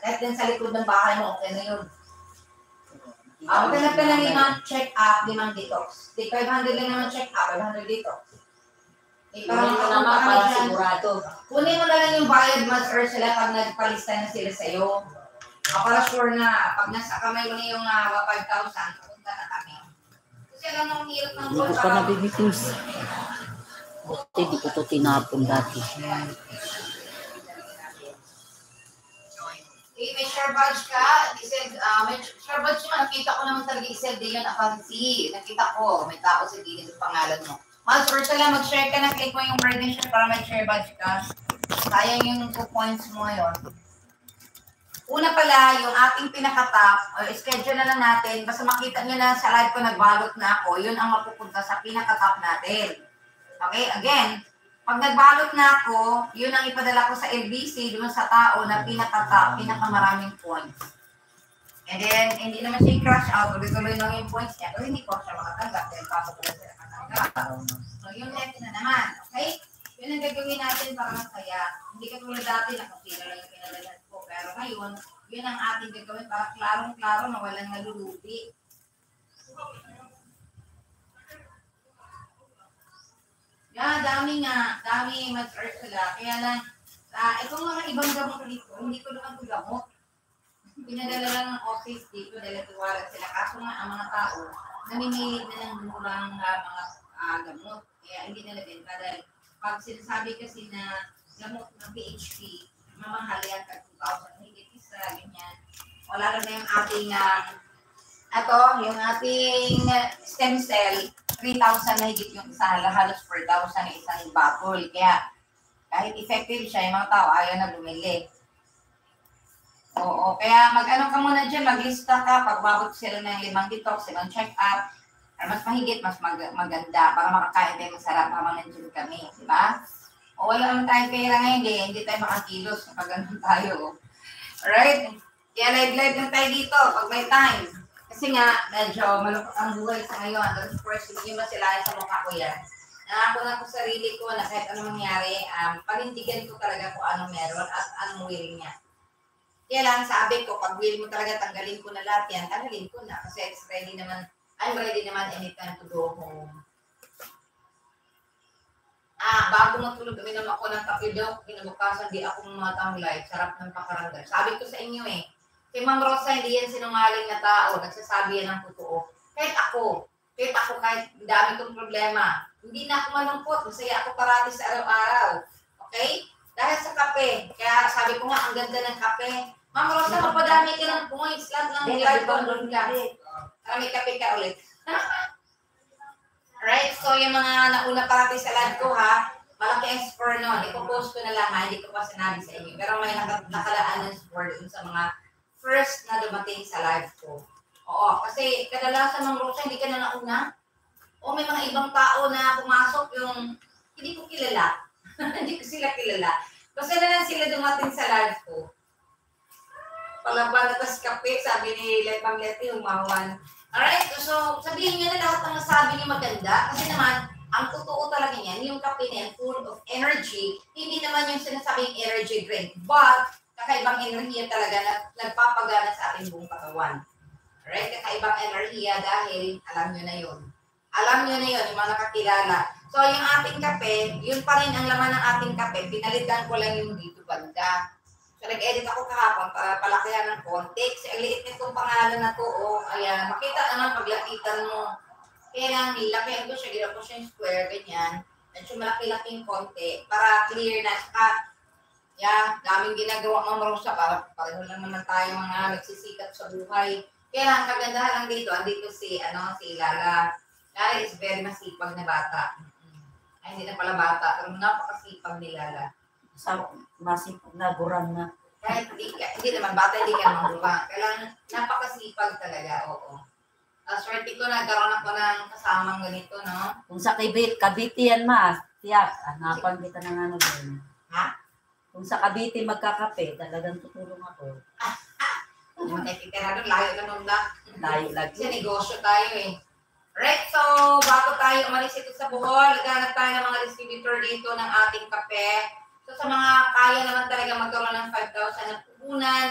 kahit din sa likod ng bahay mo, okay na yun. Maghanap ka na 5 check-up, 5 detox. Di 500 lang naman check-up, 500 detox. Kunin mo naman para sigurado. Kunin mo na lang yung bayad months or sila pag nagpalista na sila sa'yo. Para sure na, pag nasa kamay mo na yung 5,000, papunta na kami. Kasi alam mo, hirap ng Hindi ko pa nabibitis. Buti, di ko ito tinapon dati. May share badge ka, isend, may share badge mo, nakita ko naman talaga isend din yun, akansi. Nakita ko, may tao sa gilid yung pangalan mo. Mas first lang, mag-share ka na, click mo yung credential para may share badge ka. Sayang yung 2 points mo ngayon. Una pala, yung ating pinaka-top, o schedule na lang natin, basta makita nyo na sa live ko nagbalot na ako, yun ang mapupunta sa pinaka-top natin. Okay, again, pag nagbalot na ako, yun ang ipadala ko sa LBC, doon sa tao na pinaka-top, pinaka-maraming points. And then, hindi naman siya crash out, tuloy-tuloy lang yung points niya, pero hindi ko siya makatanggap, dahil pasok ko lang sila katanggap. So, yung next na naman, okay? Yun ang gagawin natin para masaya. Hindi ka tulad dati na kung sino lang yung pinadalan ko, pero ngayon, yun ang ating gagawin para klarong-klaro na walang nalulubi. Yeah, dami mag-search sila. Kaya lang, itong mga ibang gamot dito, hindi ko naman ito gamot. Pinadala lang ng office dito dahil tuwalat sila. Kaso nga, ang mga tao, namimili na ng murang mga gamot. Kaya hindi na nabenta dahil pag sinasabi kasi na gamot ng PHP, mamahal yan ka 2,000, higit isa, ganyan. Wala lang na yung ating, yung ating stem cell, 3,000 na higit yung isa, halos 4,000 na isang bottle. Kaya, kahit effective siya, yung mga tao ayaw na bumili. Oo, kaya mag-ano ka muna dyan, maglista ka, pagbabot sila ng 5 detox, 5 check-up, para mas mahigit, mas maganda, para makakain tayo masarap habang nandiyan kami, di ba? O wala naman tayo pera ngayon, hindi tayo makakilos kapag ganun tayo. Alright? Kaya live-live lang tayo dito pag may time. Kasi nga, medyo malungkot ang buhay sa ngayon. Of course, hindi ba sila sa mukha ko yan. Nangako na ko sarili ko na kahit anong mangyari, panindigan ko talaga kung anong meron at anong willing niya. Kaya lang, sabi ko, pag will mo talaga, tanggalin ko na lahat yan, tanggalin ko na. Kasi it's ready naman, I'm ready naman anytime to go home. Bago matulog, uminom ako ng kape daw, kinabukasan di ako matamlay, sarap ng pakaramdam. Sabi ko sa inyo si Ma'am Rosa, hindi yan sinungaling na tao, nagsasabi yan ng totoo. Kahit dami kong problema, hindi na ako malungkot, masaya ako parati sa araw-araw. Okay? Dahil sa kape, kaya sabi ko nga, ang ganda ng kape. Ma'am Rosa, mapadami ka ng points, lahat ng live download ka. Para may kape ka ulit. Alright, so yung mga nauna parati sa live ko malaki ang score nun. Ipopost ko na lang hindi ko pa sinabi sa inyo. Pero may nakalaan ng score dun sa mga first na dumating sa live ko. Oo, kasi kadalasan ng Rosa, hindi ka na nauna. O may mga ibang tao na pumasok yung hindi ko kilala. Hindi ko sila kilala. Kasi na lang sila dumating sa live ko. Palaban na tas kape, sabi ni Lepang Leti, humawan. Alright, so sabihin niyo na lahat ng nasabi niyo maganda. Kasi naman, ang totoo talaga niyan, yung kape na yan, full of energy, hindi naman yung sinasabing energy drink. But, kakaibang enerhiya talaga na nagpapagana sa ating buong katawan. Alright, kakaibang enerhiya dahil alam niyo na yun. Alam niyo na yun, yung mga nakakilala. So, yung ating kape, yun pa rin ang laman ng ating kape, pinalitan ko lang yung dito banda. So, nag-edit ako kahapon para palakihan ng konti. Kasi ang liit nitong pangalan na to, ayan, makita naman paglakitan mo. Kaya lang, nilakihan ko siya, ginawa ko siya yung square, ganyan. Medyo malaki-laking konti para clear na. Daming ginagawa ng Rosa para pareho lang naman tayo mga nagsisikat sa buhay. Kaya lang, kagandahan lang dito, andito si Lala. Lala is very masipag na bata. Ay, hindi na pala bata, pero napakasipag ni Lala. Masipag na gurang na. Kahit hindi naman bata, hindi ka naman gurang. Kailangan napakasipag talaga, oo. Swerte ko nagkaroon ako ng kasamang ganito, no? Kung sa Cavite yan, tiyak, hanapan kita ng ano doon. Kung sa Cavite magkakape, talagang tutulong ako. Yung nakikitira doon, layo na nung Layo lagi. Kasi negosyo tayo Right, so bago tayo umalis ito sa Bohol, naghanap tayo ng mga distributor dito ng ating kape. So sa mga kaya naman talaga magkaroon ng 5,000 na puhunan,